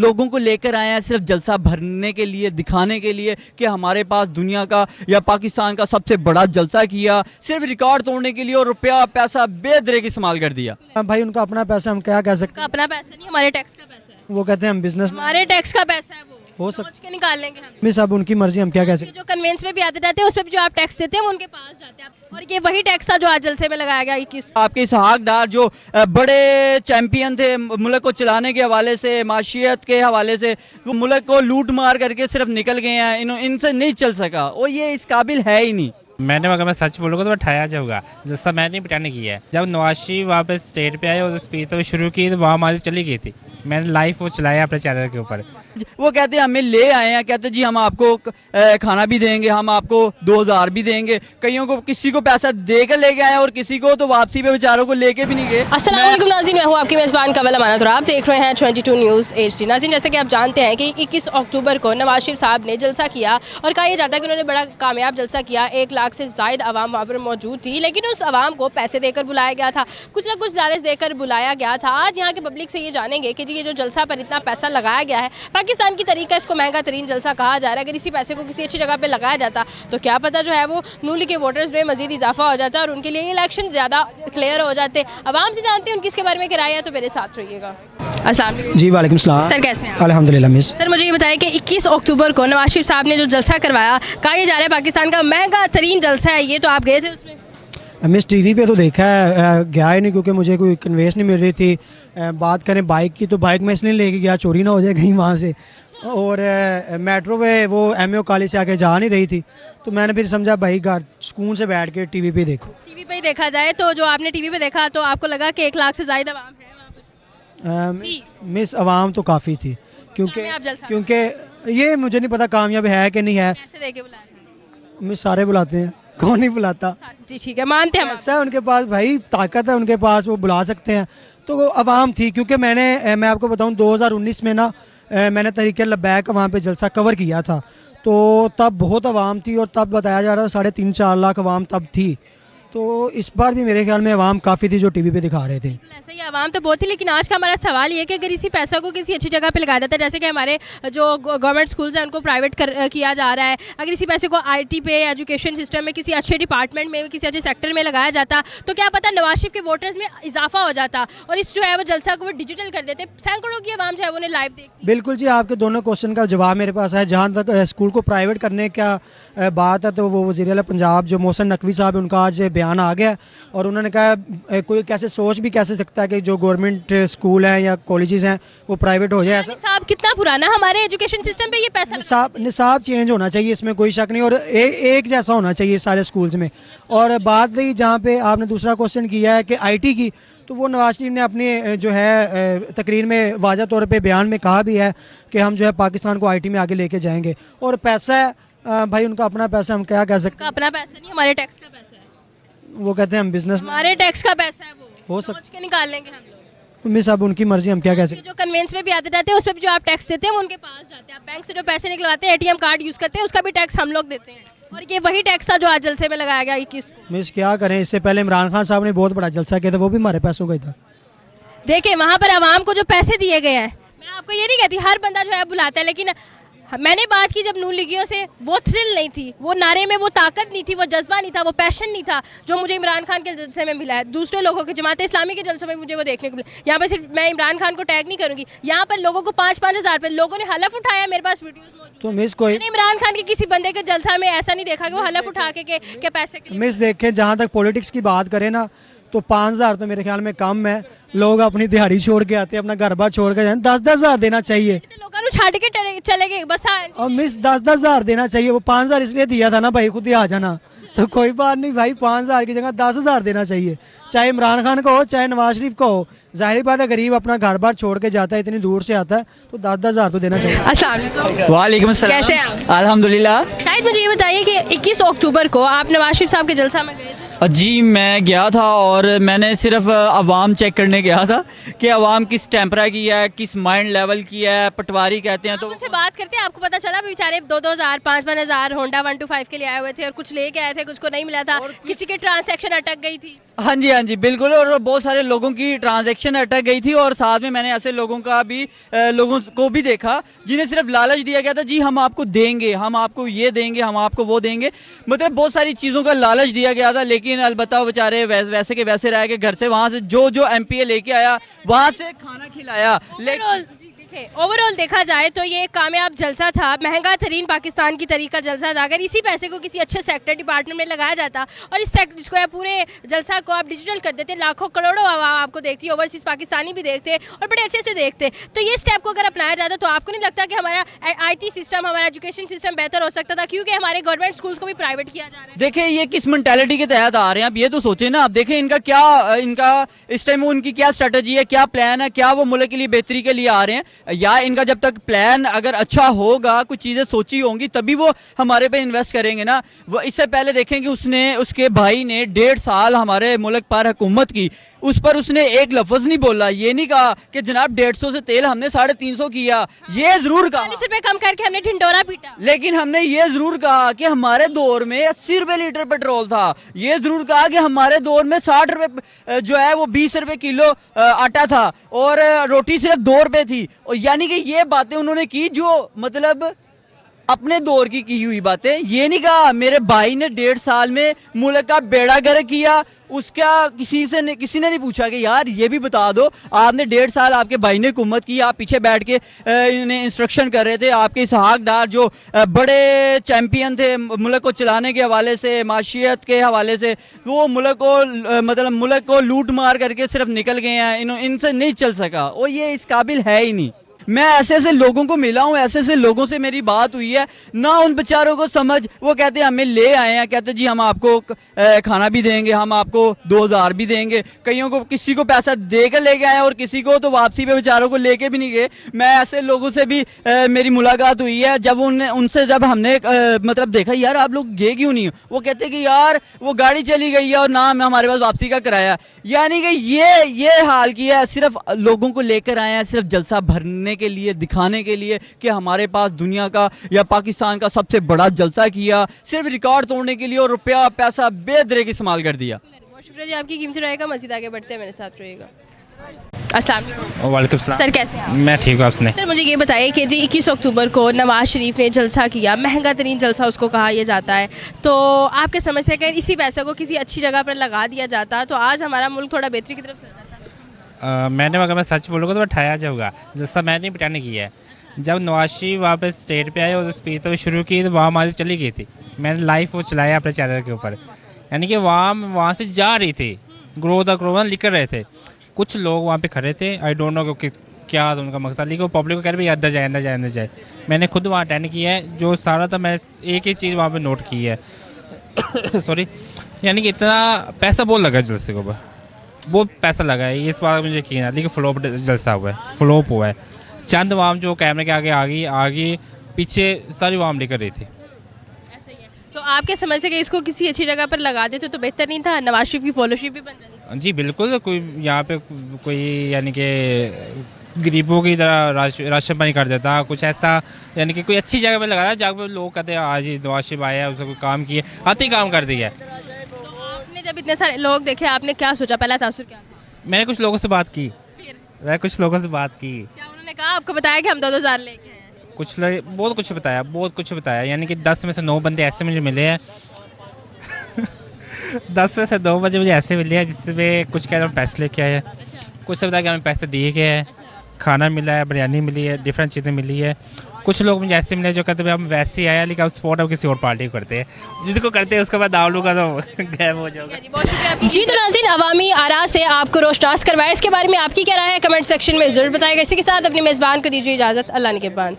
लोगों को लेकर आए हैं सिर्फ जलसा भरने के लिए, दिखाने के लिए कि हमारे पास दुनिया का या पाकिस्तान का सबसे बड़ा जलसा किया, सिर्फ रिकॉर्ड तोड़ने के लिए और रुपया पैसा बेदरे की इस्तेमाल कर दिया। भाई उनका अपना पैसा, हम क्या कह सकते हैं। अपना पैसा नहीं, हमारे टैक्स का पैसा है। वो कहते हैं हम बिजनेस, हमारे टैक्स का पैसा है, वो हो सोच के निकाल लेंगे हम। मिस अब उनकी मर्जी, हम क्या कह सकते जो कन्वेंस में भी आते जाते हैं उस पर भी जो आप टैक्स देते हैं वो उनके पास जाते हैं, और ये वही टैक्स था जो आज जलसे में लगाया गया 21। आपके इसहाक डार जो बड़े चैंपियन थे मुल्क को चलाने के हवाले से, माशियत के हवाले से, वो मुल्क को लूट मार करके सिर्फ निकल गए हैं, इनसे नहीं चल सका और ये इस काबिल है ही नहीं। मैंने अगर मैं सच बोलूँगा तो मैं ठाया जाऊँगा, जैसा मैंने पिटाने किया है। जब नवाज शरीफ वहाँ पे स्टेज पे आए और स्पीच तो शुरू की तो वहाँ हमारी चली गई थी। मैंने लाइव वो चलाया अपने चैनल के ऊपर। वो कहते हैं हमें ले आए हैं, कहते जी हम आपको खाना भी देंगे, हम आपको 2000 भी देंगे। कईयों को, किसी को पैसा देकर लेके आए और किसी को तो वापसी पे बेचारों को लेके भी नहीं गए। अस्सलाम वालेकुम नाज़रीन, मैं हूँ आपकी मेज़बान कवल अमानत और आप देख रहे हैं 22 न्यूज़ HD। नाज़रीन, जैसे कि आप जानते हैं कि 21 अक्टूबर को नवाज शरीफ साहब ने जलसा किया और कहा यह जाता है कि उन्होंने बड़ा कामयाब जलसा किया। 1 लाख से ज़ायद आवाम वहाँ पर मौजूद थी, लेकिन उस आवाम को पैसे देकर बुलाया गया था, कुछ ना कुछ लालच देकर बुलाया गया था। आज यहाँ के पब्लिक से ये जानेंगे कि जी ये जो जलसा पर इतना पैसा लगाया गया है, पाकिस्तान की तरीका इसको महंगा तरीन जलसा कहा जा रहा है। अगर इसी पैसे को किसी अच्छी जगह पे लगाया जाता तो क्या पता जो है वो नून लीग के वोटर्स में मजीद इजाफा हो जाता और उनके लिए इलेक्शन ज़्यादा क्लियर हो जाते। आवाम से जानते हैं उनकी इसके बारे में क्या राय है, तो मेरे साथ रहिएगा। अस्सलाम वालेकुम जी। वालेकुम सलाम सर, कैसे हैं आप? अल्हम्दुलिल्लाह मिस। सर मुझे ये बताएं कि 21 अक्टूबर को नवाज शरीफ साहब ने जो जलसा करवाया, कहा यह जा रहा है पाकिस्तान का महंगा तरीन जलसा है ये, तो आप गए थे उसमें? मिस टीवी पे तो देखा है, गया ही नहीं क्योंकि मुझे कोई कन्वेंस नहीं मिल रही थी। बात करें बाइक की तो बाइक में इसलिए लेके गया चोरी ना हो जाए कहीं वहाँ से, और मेट्रो में वो MAO कॉलेज से आके जा नहीं रही थी, तो मैंने फिर समझा भाई घर सुकून से बैठ के टीवी पे देखो। टीवी पे ही देखा जाए तो जो आपने टीवी पे देखा तो आपको लगा कि 1 लाख से ज़्यादा आवाम है वहाँ पर? मिस आवाम तो काफ़ी थी क्योंकि ये मुझे नहीं पता कामयाब है कि नहीं है। पैसे दे के बुलाया? मिस सारे बुलाते हैं, कौन नहीं बुलाता। जी ठीक है, मानते हैं हम। ऐसा है उनके पास भाई, ताकत है उनके पास, वो बुला सकते हैं। तो वो आवाम थी क्योंकि मैं आपको बताऊं 2019 में ना मैंने तहरीक लब्बैक वहाँ पे जलसा कवर किया था, तो तब बहुत आवाम थी और तब बताया जा रहा था 3.5-4 लाख आवाम तब थी। तो इस बार भी मेरे ख्याल में आवाम काफ़ी थी जो टीवी पे दिखा रहे थे। ऐसे ही आवाम तो बहुत थी, लेकिन आज का हमारा सवाल ये कि अगर इसी पैसा को किसी अच्छी जगह पे लगाया जाता है, जैसे कि हमारे जो गवर्नमेंट स्कूल्स हैं उनको प्राइवेट किया जा रहा है, अगर इसी पैसे को IT पे, एजुकेशन सिस्टम में, किसी अच्छे डिपार्टमेंट में, किसी अच्छे सेक्टर में लगाया जाता तो क्या पता नवाज शरीफ के वोटर्स में इजाफा हो जाता और इस जो है वो जलसा को वो डिजिटल कर देते, सैकड़ों की आवाम जो है वो लाइव देखती। बिल्कुल जी, आपके दोनों क्वेश्चन का जवाब मेरे पास है। जहाँ तक स्कूल को प्राइवेट करने का बात है तो वो वज़ीर आला पंजाब जो मोहसिन नकवी साहब, उनका आज बयान आ गया और उन्होंने कहा कोई कैसे सोच भी कैसे सकता है कि जो गवर्नमेंट स्कूल हैं या कॉलेजेस हैं वो प्राइवेट हो जाए। ऐसा निसाब कितना पुराना हमारे एजुकेशन सिस्टम पे ये पैसा निसाब चेंज होना चाहिए, इसमें कोई शक नहीं, और एक जैसा होना चाहिए सारे स्कूल्स में। और बात रही जहाँ पे आपने दूसरा क्वेश्चन किया है कि IT की, तो वो नवाज शरीफ ने अपनी जो है तकरीर में वाज़ह तौर पे बयान में कहा भी है कि हम जो है पाकिस्तान को IT में आगे लेके जाएंगे। और पैसा भाई उनका अपना पैसा, हम क्या कह सकते हैं। अपना पैसा नहीं, हमारे टैक्स का पैसा है। वो कहते हैं हम बिजनेस, हमारे टैक्स का पैसा है, वो हो सोच के निकाल लेंगे हम लोग। मिस अब उनकी मर्जी, हम क्या कह सकते हैं। जो कन्वेंस में भी आते जाते हैं उस पर भी जो आप टैक्स देते हैं वो उनके पास जाते हैं। आप बैंक से जो पैसे निकलवाते हैं, ATM कार्ड यूज़ करते हैं, उसका भी टैक्स हम लोग देते हैं, और ये वही टैक्स था जो आज जलसे में लगाया गया 21 को। मिस क्या करें, इससे पहले इमरान खान साहब ने बहुत बड़ा जलसा किया था, वो भी हमारे पैसों का ही था। देखिए वहाँ पर आवाम को जो पैसे दिए गए हैं, मैं आपको ये नहीं कहती हर बंदा जो है बुलाता है, लेकिन मैंने बात की जब नून लीगियों से, वो थ्रिल नहीं थी, वो नारे में वो ताकत नहीं थी, वो जज्बा नहीं था, वो पैशन नहीं था जो मुझे इमरान खान के जलसे में मिला है। दूसरे लोगों के जमात इस्लामी के जलसों में मुझे वो देखने को मिला। यहाँ पर सिर्फ मैं इमरान खान को टैग नहीं करूँगी, यहाँ पर लोगों को 5-5 हज़ार रुपये लोगों ने हलफ उठाया, मेरे पास वीडियोज़ मौजूद। तो मिस कोई मैंने इमरान खान के किसी बंदे के जलसा में ऐसा नहीं देखा कि वो हलफ उठा के पैसे के लिए। मिस देखें, जहाँ तक पॉलिटिक्स की बात करें ना तो 5,000 तो मेरे ख्याल में कम है। लोग अपनी दिहाड़ी छोड़ के आते हैं, अपना घर बार छोड़ के जाते, 10-10 हज़ार देना चाहिए। लोगों ने छाड़ के चले गए बस। और मिस 10-10 हज़ार देना चाहिए। वो 5,000 इसलिए दिया था ना भाई, खुद ही आ जाना, तो कोई बात नहीं भाई, 5,000 की जगह 10,000 देना चाहिए, चाहे इमरान खान को हो चाहे नवाज शरीफ को हो। जाहिर बात है गरीब अपना घर बार छोड़ के जाता है, इतनी दूर से आता है, तो 10-10 हज़ार तो देना चाहिए। अस्सलाम वालेकुम। वालेकुम सलाम। कैसे हैं आप? अल्हम्दुलिल्लाह। शायद मुझे ये बताइए कि 21 अक्टूबर को आप नवाज शरीफ साहब के जलसा में गए थे? जी मैं गया था और मैंने सिर्फ अवाम चेक करने गया था कि अवाम किस टेम्परा की है, किस माइंड लेवल की है। पटवारी कहते हैं तो तो उनसे बात करते हैं, आपको पता चला बेचारे 2,000 5,000 होंडा 125 के लिए आए हुए थे और कुछ लेके आए थे, कुछ को नहीं मिला था, किसी की ट्रांसैक्शन अटक गई थी। हाँ जी बिल्कुल। और बहुत सारे लोगों की ट्रांजैक्शन अटक गई थी और साथ में मैंने ऐसे लोगों को भी देखा जिन्हें सिर्फ लालच दिया गया था, जी हम आपको देंगे, हम आपको ये देंगे, हम आपको वो देंगे, मतलब बहुत सारी चीज़ों का लालच दिया गया था। लेकिन अलबत्ता बेचारे वैसे के वैसे रह के घर से वहाँ से जो एमपीए लेके आया वहाँ से खाना खिलाया। ओवरऑल देखा जाए तो ये एक कामयाब जलसा था, महंगा तरीन पाकिस्तान की तरीका जलसा था। अगर इसी पैसे को किसी अच्छे सेक्टर डिपार्टमेंट में लगाया जाता और इस सेक्टर इसको पूरे जलसा को आप डिजिटल कर देते, लाखों करोड़ों आपको देखती, ओवरसीज पाकिस्तानी भी देखते और बड़े अच्छे से देखते, तो ये स्टेप को अगर अपनाया जाता तो आपको नहीं लगता कि हमारा IT सिस्टम, हमारा एजुकेशन सिस्टम बेहतर हो सकता था? क्योंकि हमारे गवर्नमेंट स्कूल्स को भी प्राइवेट किया जा रहा है। देखिए ये किस मेंटालिटी के तहत आ रहे हैं आप ये तो सोचें ना। आप देखें इनका इस टाइम उनकी क्या स्ट्रेटजी है, क्या प्लान है, क्या वो मुल्क के लिए बेहतरी के लिए आ रहे हैं, या इनका जब तक प्लान अगर अच्छा होगा, कुछ चीज़ें सोची होंगी तभी वो हमारे पे इन्वेस्ट करेंगे ना। वो इससे पहले देखें कि उसके भाई ने 1.5 साल हमारे मुल्क पर हुकूमत की, उस पर उसने एक लफ्ज़ नहीं बोला, ये नहीं कहा कि जनाब 150 से तेल हमने 350 किया, ये जरूर कहा 40 रुपए कम करके हमने ढिंडोरा पीटा, लेकिन हमने ये जरूर कहा कि हमारे दौर में 80 रुपए लीटर पेट्रोल था, ये जरूर कहा कि हमारे दौर में 60 रुपए जो है वो 20 रुपए किलो आटा था और रोटी सिर्फ 2 रुपए थी। और यानी कि ये बातें उन्होंने की जो मतलब अपने दौर की हुई बातें। ये नहीं कहा मेरे भाई ने 1.5 साल में मुल्क का बेड़ा गर्क किया, उसका किसी ने नहीं पूछा कि यार ये भी बता दो, आपने 1.5 साल आपके भाई ने हुकूमत की, आप पीछे बैठ के इन्हें इंस्ट्रक्शन कर रहे थे। आपके इसहाक डार जो बड़े चैंपियन थे मुल्क को चलाने के हवाले से, माशियत के हवाले से, वो मुल्क को लूट मार करके सिर्फ निकल गए हैं, इनसे नहीं चल सका, और ये इस काबिल है ही नहीं। मैं ऐसे लोगों को मिला हूँ, ऐसे लोगों से मेरी बात हुई है ना, उन बेचारों को समझ, वो कहते हैं हमें ले आए हैं, कहते जी हम आपको खाना भी देंगे, हम आपको 2,000 भी देंगे। कईयों को किसी को पैसा देकर लेके आए और किसी को तो वापसी पे बेचारों को लेके भी नहीं गए। मैं ऐसे लोगों से भी मेरी मुलाकात हुई है, जब उनसे जब हमने मतलब देखा यार आप लोग गए क्यों नहीं, वो कहते कि यार वो गाड़ी चली गई है और ना हमारे पास वापसी का किराया। यानी कि ये हाल किया है, सिर्फ लोगों को लेकर आए हैं सिर्फ जलसा भरने के लिए, दिखाने के लिए कि हमारे पास दुनिया का या पाकिस्तान का सबसे बड़ा जलसा किया, सिर्फ रिकॉर्ड तोड़ने के लिए, और रुपया पैसा बेदरे की इस्तेमाल कर दिया। बहुत शुक्रिया जी, आपकी कीमती रहेगा, मज़ीद आगे बढ़ते हैं, मेरे साथ रहिएगा। अस्सलाम वालेकुम। वालेकुम सलाम सर कैसे हैं आप? मैं ठीक हूँ, आपने? सर मुझे ये बताइए कि जी 21 अक्टूबर को नवाज शरीफ ने जलसा किया, महंगा तरीन जलसा उसको कहा यह जाता है, तो आपके समझ से अगर इसी पैसे को किसी अच्छी जगह पर लगा दिया जाता तो आज हमारा मुल्क थोड़ा बेहतरी की तरफ चल जाता? अगर मैं सच बोलूँगा तो मैं ठाया जाऊँगा, जैसा मैंने पिटाने किया है। जब नवाज शरीफ वहाँ पे स्टेट पे आए और स्पीच तो शुरू की तो वहाँ हमारी चली गई थी, मैंने लाइव वो चलाया अपने चैनल के ऊपर, यानी कि वहाँ से जा रही थी, ग्रो द ग्रो लिख रहे थे, कुछ लोग वहाँ पे खड़े थे, आई डोंट नो कि क्या था उनका मकसद, लेकिन वो पब्लिक को कह रहे भाई अंदर जाए अंदर जाए अंदर जाए। मैंने खुद वहाँ अटेंड किया है, जो सारा था मैं एक ही चीज़ वहाँ पे नोट की है सॉरी, यानी कि इतना पैसा बहुत लगा जलसे को, वो पैसा लगा है, इस बात मुझे यकीन है, लेकिन फ्लॉप जलसा हुआ है, फ्लॉप हुआ है। चंद वाम जो कैमरे के आगे आगे पीछे सारी वाम लेकर रही थी। ऐसा ही है, तो आपके समझ से कि इसको किसी अच्छी जगह पर लगा देते तो बेहतर नहीं था, नवाज शरीफ की फॉलोशिप भी बन जाती? जी बिल्कुल, कोई यहाँ पे कोई यानी कि गरीबों की तरह राशन पानी कर देता, कुछ ऐसा, यानी कि कोई अच्छी जगह पे लगाया जहाँ पे लोग कहते हैं आज नवाज शरीफ आया है, उसने कोई काम किया, आते ही काम कर दिया है। तो आपने जब इतने सारे लोग देखे आपने क्या सोचा, पहला तासुर क्या था? मैंने कुछ लोगों से बात की, फिर कुछ लोगों से बात की, क्या उन्होंने कहा, आपको बताया कि हम 2,000 लेके हैं? कुछ लोग बहुत कुछ बताया, यानी कि 10 में से 9 बंदे ऐसे मुझे मिले हैं 10 में से 2 बंदे मुझे ऐसे मिले हैं जिसमें कुछ कह रहे हैं पैसे लेके आए हैं, कुछ से बताया कि हमें पैसे दिए गए हैं, खाना मिला है, बिरयानी मिली है, डिफरेंट चीज़ें मिली है। कुछ लोग मुझे ऐसे मिले जो कहते हैं हम वैसे ही आया, लेकिन हम सपोर्ट हम किसी और पार्टी को करते हैं, जिसको करते हैं उसके बाद दाव लूँगा तो गैब हो जाऊँगा। जी तो नाज़रीन, अवामी आरा से आपको रोशनास करवाया, इसके बारे में आपकी क्या राय है कमेंट सेक्शन में ज़रूर बताएगा। इसी के साथ अपनी मेज़बान को दीजिए इजाज़त, अल्लाह निगहबान।